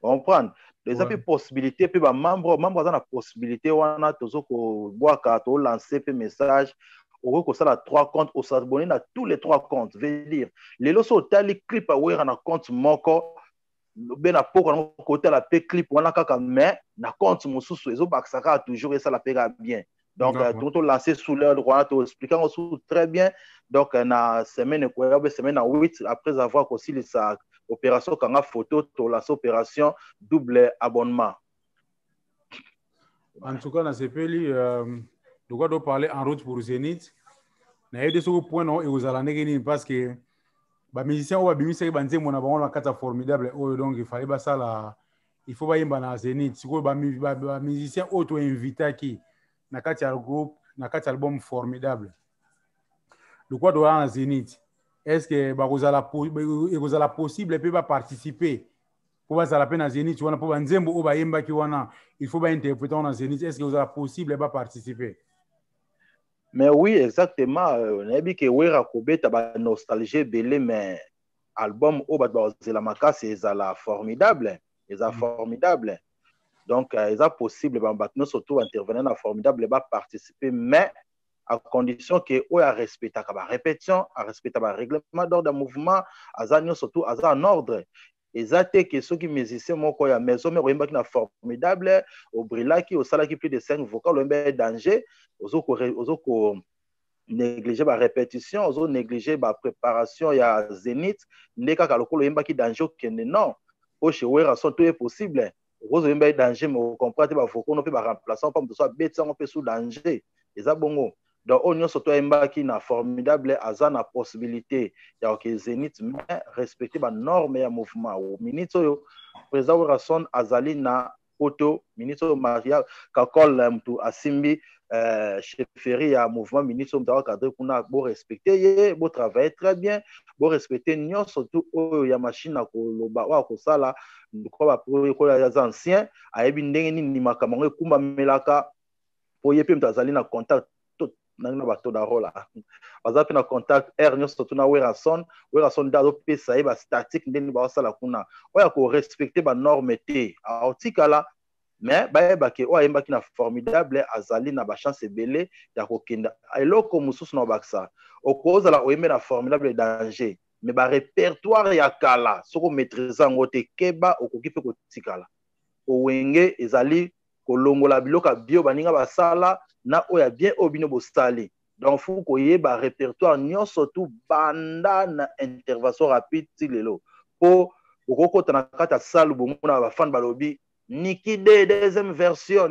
On prend les possibilités puis ba membre dans la possibilité wana tozoko boaka to lancer pe message au ko sala 3 comptes au s'abonner na tous les 3 comptes veut dire les loso tali clip aware na compte moko ben na poko na côté la pe clip wana kaka mais na compte mususu ezo baksaka toujours et ça la pega bien donc tout lancer sous l'heure droit to expliquant aussi très bien donc na semaine à 8 après avoir aussi les opération kanga photo to la opération double abonnement. En tout cas, dans ce pays, de quoi doit parler en route pour Zénith. na yede soko point non ekozala ndenge nini parce que ba musicien oyo babimisaki banzembo na bango na kati ya formidable oyo donc il fallait basala il faut bayemba na Zénith sikoyo ba musicien oyo toinvitaki na kati ya groupe na kati ya album formidable lokwa toyala na Zénith est-ce que ekozala possible mpe baparticiper po bazala mpe na Zénith wana mpo banzembo oyo bayembaki wana il faut bainterprete wana na Zénith est-ce que ekozala possible baparticiper? Mais oui, exactement. Nayebi ke wera kobeta ba nostalgie belé mais album o bat bazela makasi ezala formidable, formidable. Donc eza possible ba batno surtout intervenir na formidable ba participer mais à condition que o ya respecta ka ba répétition, à respecta ba règlement d'ordre de mouvement, azanyo surtout aza en ordre. Ezate que ceux qui musiciens moko ya maison mais oyembaki na formidable au brilaki au salaki plus de 5 vocales oyemba danger ozoko négliger ba répétition ozo négliger ba préparation ya Zénith ndeka ka lokolo oyembaki danger okende non o chez wera sont tout est possible ozo oyemba danger mais on comprend te ba vocaux no pe ba remplaçant pas so betsa on peut sous danger eza bongo. Donc, on y a na formidable azana possibilité ya que Zénith mais respecter ba norme ya mouvement au ministre président Rason azali na auto ministre Maria Kakol mtu asimbi chefferie ya mouvement ministre mtawa cadre kuna bo respecter bo travailler très bien bo respecter nyo surtout ya machine na koloba wa ko sala ko ba ko ya ancien ayebi ndenge ni makambo ekumba melaka po yepe mtazali na contact na bato da rola bazapi na contact nyo surtout na Werason dazo pesa ba statique ndeni ba sala kuna oya ko respecter ba norme te artikala mais ba ke oya mbaki na formidable azali na ba chance belé ya kokenda eloko mususu na baksa okozala oyembe na formidable danger mais ba répertoire ya kala soko maîtriser ngote keba okoki pe kotikala owenge ezali kolongola biloka bio baninga basala na oya bien obino bostali donc faut koyeba répertoire nyonso tout banda na intervention rapide tilelo po okokota na kata salle bomona ba fan balobi Niki de deuxième version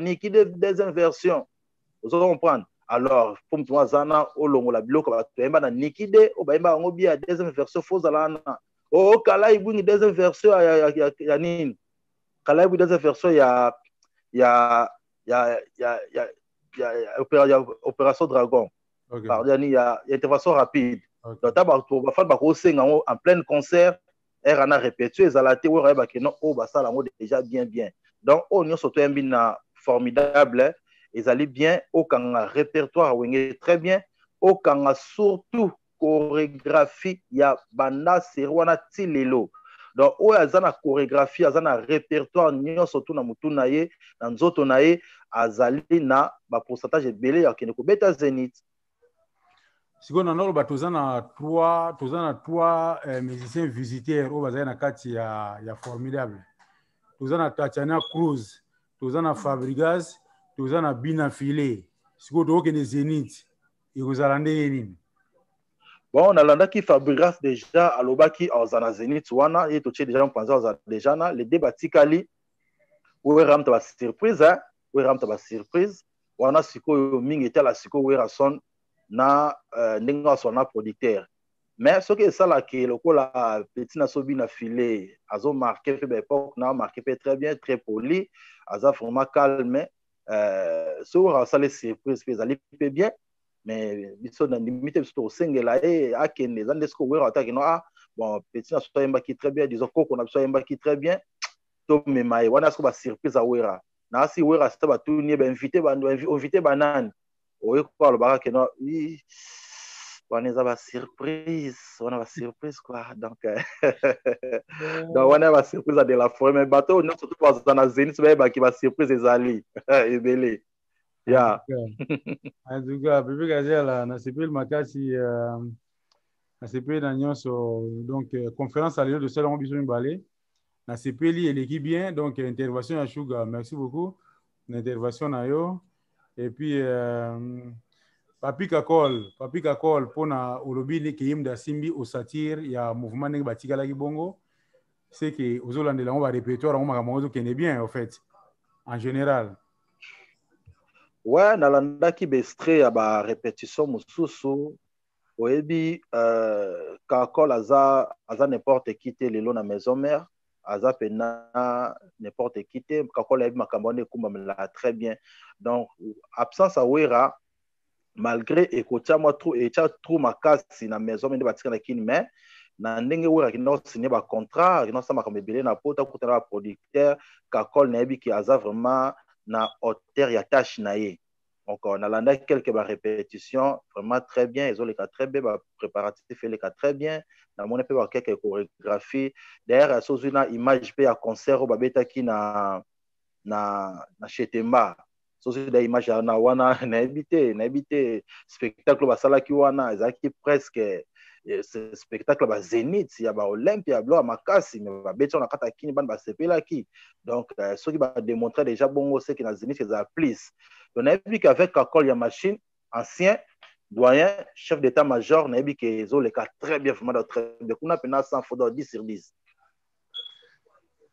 vous comprendre alors pour moi zana olongola biloko ba toyemba na Niki de obayemba ngo bia deuxième version faut zalana o kala ibungi deuxième version ya nini kala ibungi deuxième version ya Opération Dragon. Okay. Pardon, il y a intervention rapide. Okay. Donc, en plein concert, elle en a répété, elle a été déjà bien. Donc, on a surtout un formidable, ils allaient bien, aucun répertoire, très bien, aucun surtout chorégraphie, il y a banda, serwana tilelo. Donc, il y a une chorégraphie, il y a un répertoire, surtout na mutunaye, na nzoto naye, azali na ba pourcentage belé ya kene ko beta Zénith. Siko na nolo batozana trois musiciens visiteurs au bazali na kati ya formidable. Tozana Tatiana Cruz, tozana Fabregas, tozana Bina Filé. Siko to kene Zénith. Ikozala ndenge nini? Bon, on a landaki Fabregas déjà alobaki ozana Zénith wana et to déjà on pense ozana déjà na les débats tikali ou ramta ba surprise hein. Oui, ramta ba surprise. Wana siko mingi etala siko Werason na ndinga sona producteur. Mais ce que ça là qui lokola petit na sobi na filé, azo marqué pe époque na marqué très bien, très poli, aza vraiment calme. So ça les surprises pe ali pe bien, mais biso na limite biso sengela e akende za ndesko Wera ataki no ah bon petit na so yemba qui très bien, disons koko na so yemba qui très bien. To memaye wana sko ba surprise a Wera. Na si Wera sta ba tuni ba invité banane oye ko alobaka ke no wana za ba surprise quoi donc donc wana ba surprise de la forme mais bateau non surtout pas dans la Zénith ba ki ba surprise ezali ebele ya en tout cas bébé Gazela na sepel makasi na sepel na nyonso donc conférence à lieu de salon biso mbalé na sepeli eleki bien donc intervention ya Sugar merci beaucoup l'intervention na yo et puis Papi Kakol pona olobi ke yimda simbi au satire ya mouvement ndenge batikala ki bongo c'est que ozolandela ngo ba répertoire ngo makambo zo kene bien en fait en général. Ouais, nalanda ki bestre ya ba répétition mususu oyebi kakol aza n'importe qui te lelo na maison mère aza pena n'importe qui te kakol ayebi makambo wana ekumbamela très bien. Donc absence awera malgré ekotia mwa trou makasi na maison nde batika na kini mais na ndenge wera kina signer ba contrat kina sa makambo ebele na pota kutana ba producteur kakol na yebi ki aza vraiment na hauteur ya tâche na ye. Donc on a landé quelques répétitions vraiment très bien, ils ont les cas très bien, préparatifs les cas très bien. Dans mon épée quelques chorégraphies. D'ailleurs sur une image pe à concert au babeta qui na Chetemba. Sur une image na wana na habité spectacle basala ki wana ezaki presque ce spectacle ba Zénith ya ba Olympia blo makasi mais ba beto na kata kini ban ba sepela ki. Donc ceux qui va démontrer déjà bongo c'est que na Zénith c'est plus. On a vu qu'avec Kakol ya machine ancien doyen chef d'état-major on a vu qu'ils ont les cas très bien vraiment très bien. On a pena 100 fois 10 sur 10.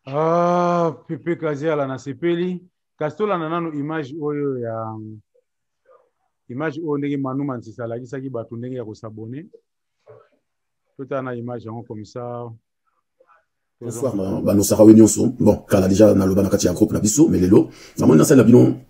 Ah Pepe Kaziala na sepeli kastola na nanu image oyo ya image oyo ndenge Manu Manzisa la kisaki batu ndenge ya ko s'abonner. Tout un image comme ça. Bonsoir, nous Sarah Nyonso. Bon, quand on a déjà dans le banakati un groupe na biso, mais lelo, na mona la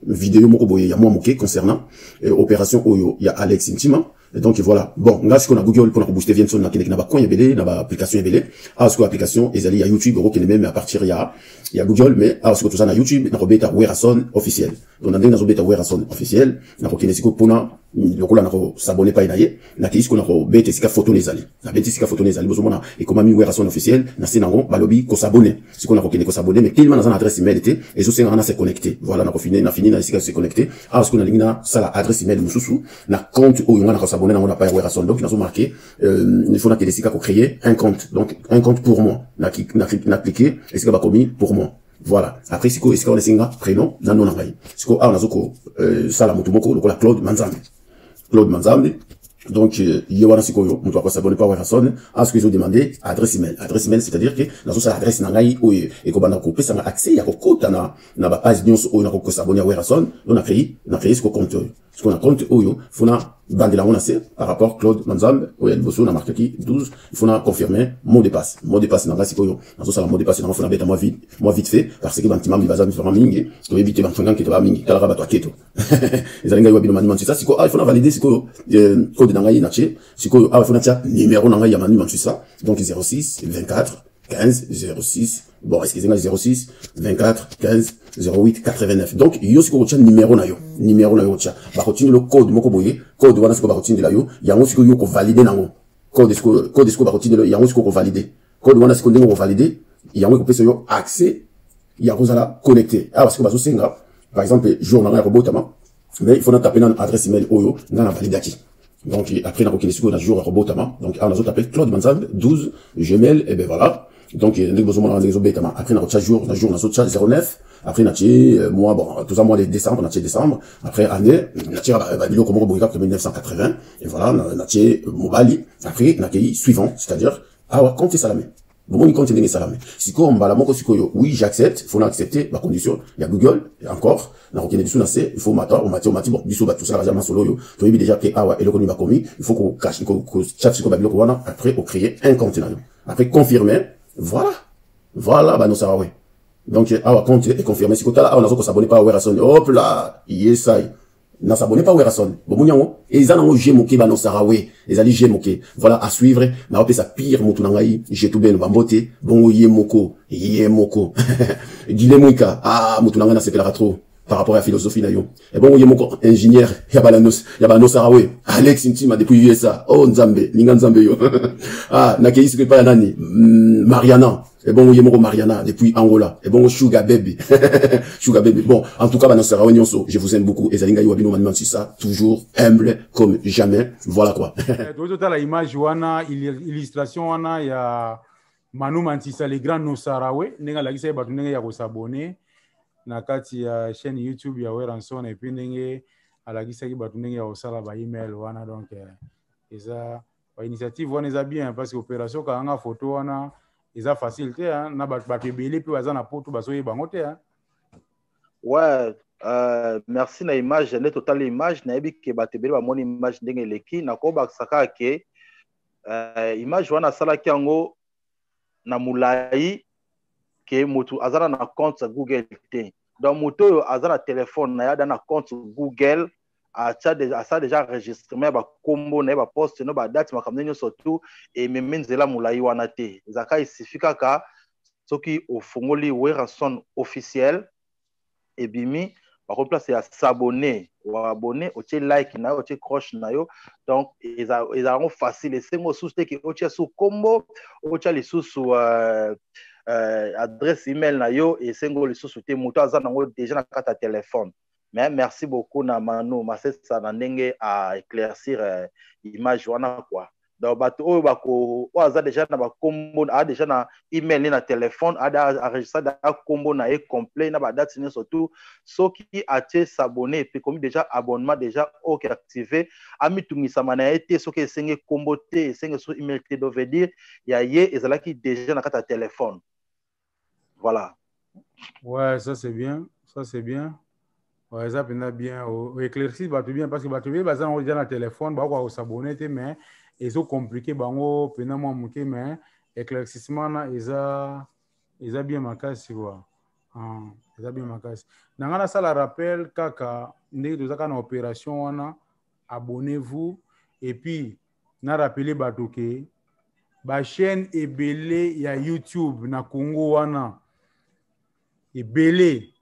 vidéo moko boye ya moi moké concernant opération Oyo, il y a Alex Intima. Et donc voilà. Bon, là ce qu'on a Google pour booster Vienson na kene na ba coin ebele, na ba application ebele. Ah ce que application ezali ya YouTube ro kene même à partir il y a Google mais ah ce que tout ça na YouTube na robeta Werason officiel. Donc na ndenge na robeta Werason officiel, na ko kene siko pona lokola na ko s'abonner pa inaye, na kisi ko na ko beta sika photo nezali. Na beta sika photo nezali bozo mona et comme ami Werason officiel, na sinango balobi ko s'abonner. Siko na ko kene ko s'abonner mais tellement na adresse email était et zo senga na se connecter. Voilà na ko fini na sika se connecter. Ah ce qu'on a lingna ça la adresse email mususu na compte Oyo na ko s'abonner na on a pas Werason. Donc ils ont marqué il faut na kene sika ko créer un compte. Donc un compte pour moi. Na cliquer et sika ba commis pour moi. Voilà. Après, si on est prénom, nan non nangai. Si on a zoko, sala mutumoko, le Claude Manzambe. Claude Manzambe. Donc, yewana si koyo, mutu akwa s'abonner pas Werason, à ce qu'ils ont demandé, adresse email. Adresse email, c'est-à-dire que, dans son adresse nangai, ou, et qu'on a coupé, ça a accès, il y a kota na ba page news, ou, na ko s'abonner à Werason, on a créé ce qu'on compte. Ce qu'on a compte, ou, faut na, bande la on a par rapport Claude Manzambe, ou, il bosso, na marqué qui, 12, il faut na confirmer, mot de passe. Mot de passe, na si koyo. Dans son mot de passe, na, faut na bête moi vite fait, parce que bantimam, il va zami faire mingi, to éviter bantongan qui te va mingi, kalaba to keto. Les alinga wabino maniman, c'est ça, si ko, il faut na valider, si ko, code nangai nache, si ko, il faut na tia, numéro nangai ya maniman, c'est ça. Donc, 06, 24, 15, 06, bon, excusez-moi, 06, 24, 15, 08, 89. Donc, yo siko tia numéro na yo tia. Ba continue le code moko boye, code wana siko ba continue la yo, ya siko yo ko valider nango. Code siko ba continue le, ya siko ko valider. Code wana siko ndenge ko valider, ya ko pesa yo accès, ya ko zala connecter. Ah, parce que ba so senga, par exemple, jour na robotama, mais il faut na taper dans adresse email oyo, na validaki. Donc, après, on a reconnu ce qu'on a joué à robotama. Donc, on a appelé Claude Manzambe, 12, Gmail, et ben voilà. Donc, après, on a jour, on a 09. Après, on a mois, bon, tout ça, mois de décembre, on a décembre. Après, année, on a bilo comme Roboïka, 1980. Et voilà, on a Mobali. Après, on a suivant, c'est-à-dire, comptez salamé. Bon, on compte les salamé. Si quoi, on va la moko, si quoi, oui, j'accepte, il faut accepter, la condition, il y a Google, et encore, on a reconnu du sous-nassé, il faut m'attendre, on m'a dit, bon, du sous, tout ça, la solo, yo, tu as déjà que, et le connu m'a commis, il faut qu'on cache, qu'on chat, si qu'on va bien, après, on crée un compte, après, confirmer, voilà, bah, non, ça va, oui. Donc, compte et confirmer, si qu'on on a s'abonner pas à Werason, hop là, yes, aïe. Na s'abonner pas à Werason. Bon, mouniango, et ils en ont moké, bah, non, Sarawé. Ils allaient moké. Voilà, à suivre. Na hop, ça pire, mon tunangaï, j'ai tout bien, bah, mboté. Bon, yemoko. Dile mouika. Ah, mon tunanga, na s'épelera trop. Par rapport à la philosophie, na yo. Et bon, yemoko, ingénieur, yabalanos Sarawé. Alex Intima, depuis USA. Oh, Nzambe, Linga Nzambe, yo. Ah, na keisi que pas nani. Mariana. Et bon, yemoko Mariana, depuis Angola. Et bon, Sugar Baby. Sugar Baby. Bon, en tout cas, bah, Sarawé Nyonso, je vous aime beaucoup. Et Zalinga Yobino Maniman, c'est ça. Toujours humble, comme jamais. Voilà quoi. Total, la image, wana, illustration, wana, il y a Manu Manzisa, les grands Nosarawe. Nenga la gisa, batu nenga ya ko s'abonner. Na kati ya chaîne YouTube ya Werason et puis ndenge alagisa ki batu ndenge ya osala ba email wana donc eza ba initiative wana eza bien parce que opération kanga photo wana eza facile te hein na batu ebele pe baza na poto bazoye bango te hein. Ouais, Merci na image ne total image na yebi ke batebele ba moni image ndenge leki na ko bakisaka ke image wana salaki yango na mulai ke mutu azana na compte Google te donc mutu oyo azana téléphone na yada na compte Google a déjà enregistrement ba kombo na ba poste no ba date makambo nyonso surtout et même nzela mulai wana te ezaka isifika ka soki ofungoli Weranson officiel et bimi par contre place à s'abonner ou abonner au like na au croche na yo donc ils ont facile et c'est moi sous que au sous combo au les sous adresse email na yo et c'est ngo les sous te moto azana ngo déjà na carte téléphone mais merci beaucoup na Manu mais ça na ndenge à éclaircir image wana quoi donc bato oyo bako aza déjà na ba combo a déjà na email na téléphone a enregistré da combo na e complet na ba date ni surtout ceux qui a s'abonner puis comme déjà abonnement déjà OK activé ami tungisa mana été ceux qui senge combo te senge sur email te do veut dire ya ye ezala qui déjà na carte téléphone voilà ouais ça c'est bien ouais ça peut bien éclaircir bato bien parce que bato bien bazana on déjà na téléphone ba ko s'abonner te mais et c'est compliqué bango pena moi muke mais éclaircissement na eza bien makasi quoi eza bien makasi nangana sala rappel kaka ndenge tozaka na opération wana abonnez-vous et puis na rappeler bato ke ba chaîne ebele ya YouTube na Congo wana ebele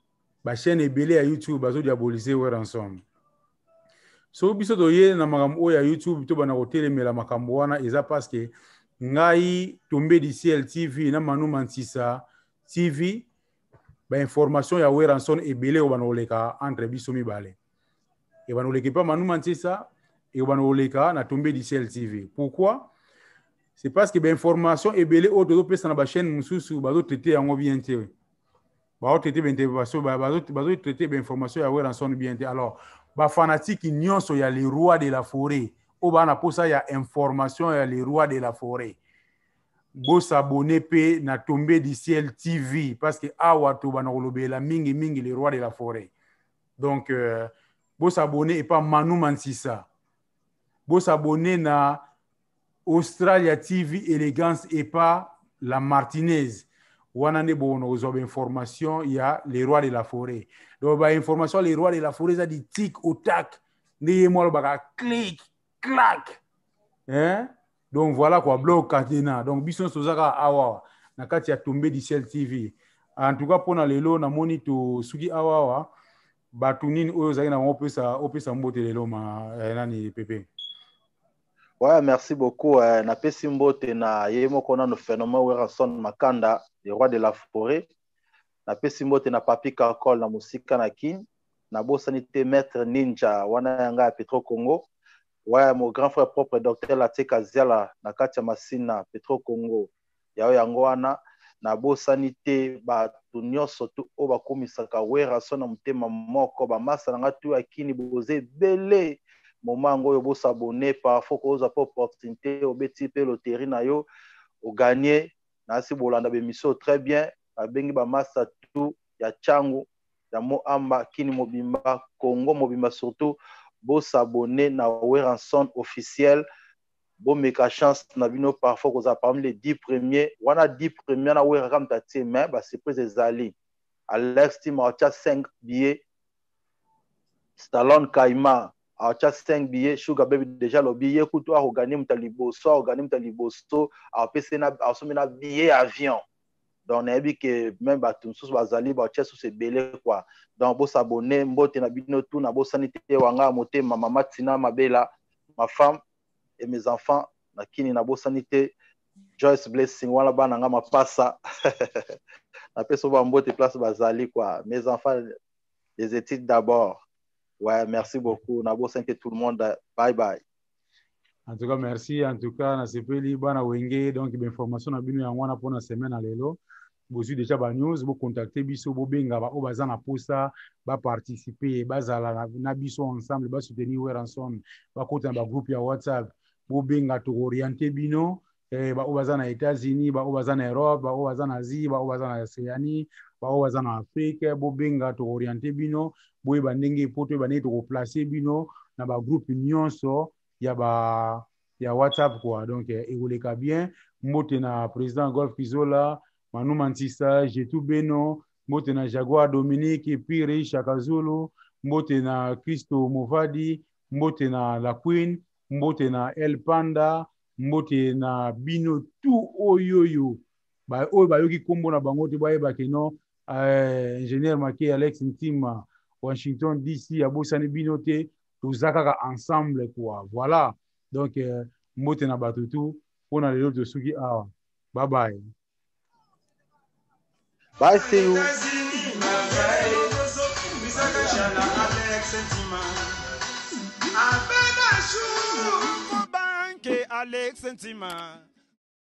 ba chaîne ebele ya YouTube bazo diaboliser Weranson so biso toye na makambo ya YouTube to bana kotelemela makambo wana eza parce que ngai Tombé du ciel TV na Manu Mansisa TV ba information ya Weranson ebele o bana oleka entre biso mibale et bana oleka pas Manu Mansisa et bana oleka na Tombé du ciel TV pourquoi c'est parce que ba information ebele o to pesa na ba chaîne mususu bazo traiter yango bien te bazo traiter ba information bazo traiter ba information ya Weranson bien te alors ba fanatique nyonso ya les rois de la forêt o bana posa ya information ya les rois de la forêt bo s'abonner pe na Tombé du ciel TV parce que awa to bana kolobela mingi les rois de la forêt donc bo s'abonner et pas Manu Mansisa bo s'abonner na Australia TV élégance et pas la Martinaise wanande bono ozoba information ya les rois de la forêt donc ba information les rois de la forêt ça dit tic au tac ndeye mo baka clic clac hein donc voilà quoi bloc katena donc biso sozaka awa na kati ya Tombé du ciel TV en tout cas pona lelo na moni to suki awa batu nini oyo zaki na opesa mbote lelo ma nani Pepe. Ouais, merci beaucoup. Na pesi mbote na yemo kona no phénomène Weranson Makanda, le roi de la forêt. Na pesi mbote na Papi Kakol na musika na kin. Na bosanité maître Ninja wana yanga Petro Congo. Ouais, mon grand frère propre docteur Latika Ziala na kati ya masina Petro Congo. Yao yango wana na bosanité ba tunyo sotu o ba komisaka Weranson na mutema moko ba masa nga tu akini boze belé. Moment ngo yo s'abonner parfois ko za opportunité au beti pe loterie na yo au gagner na si bolanda be mission très bien abengi ba masa tu ya changu ya mo amba kini mobimba Congo mobimba surtout bo s'abonner na Weranson officiel bo meka chance na bino parfois ko za parmi les 10 premiers wana 10 premiers na Weranson comme tati mais ba surprise ezali Alex Timacha 5 billets Stallone Kaima a 5 billets Sugar Baby déjà le billet coûte à gagner mtaliboso a pc na a somena billet avion donc on a vu que même batum sous bazali ba tchesu se belé quoi donc bo s'abonner mbote na bino tout na bo sanité wanga motema mama tina mabela ma femme et mes enfants na kini na bo sanité Joyce Blessing wala bana nga mapasa na peso ba mbote place bazali quoi mes enfants les études d'abord. Ouais, merci beaucoup. Nabo santé tout le monde. Bye bye. En tout cas, merci. En tout cas, na sepeli bana wenge donc information na bino yango na pona semaine à lelo. Bozu déjà ba news, bo contacter biso bo benga ba obaza na posa, ba participer, ba zala na biso ensemble, ba soutenir Weranson, ba kota ba groupe ya WhatsApp, bo benga to orienter bino ba obaza na États-Unis ba obaza na Europe ba obaza na Asie ba obaza na Océanie ba obaza na Afrique bo benga to orienter bino boye ba ndenge poto ba ne to placer bino na ba groupe nyonso ya WhatsApp quoi donc ekoleka bien mbote na président Golf Kizola Manu Mantissa Jetu Beno mbote na Jaguar Dominique Pire Shakazulu mbote na Christo Movadi mbote na La Queen mbote na El Panda mbote na bino tout oyoyo ba oyo bayoki kombo na bango te bayeba keno ingénieur Maké Alex Ntima Washington DC abosani bino te tozaka ensemble quoi voilà donc mbote na bato tout pona lelo tosuki awa bye bye bye see you Alex Ntima